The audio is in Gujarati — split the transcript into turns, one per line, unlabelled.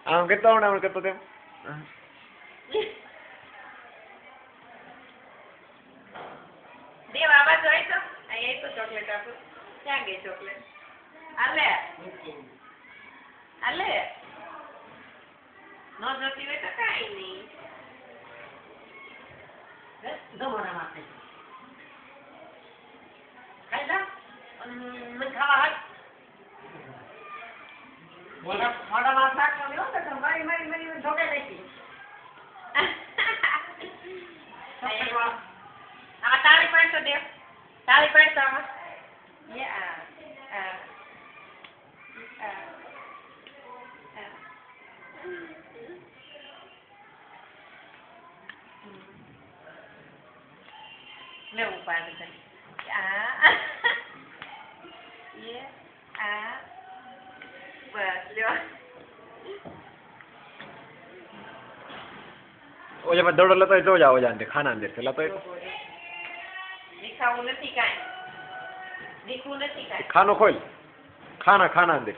આમ કરતો આમ કરતો તેમ
દે બાબા જોઈ તો અહીં તો ચોકલેટ આપો ક્યાં ગઈ ચોકલેટ આલે આલે નો જોતી હોય તો કાઈ નહીં
ગમોડા માટે ખાઈ જા મને ખાવા હાલ મોઢામાં શાક નો લ્યો તો મારી મારી મારી ઢોકે નાખી
આમાં તાળી પાડતો દે તાળી પાડતો આમાં લેવું પાડે બસ લ્યો
ઓલે માં દોડો લેતો તો જાવ જાનતે ખાના અંદર પેલા તો
દેખાવું નથી કાંઈ દીખવું નથી કાંઈ
ખાનો ખોલ ખાના અંદર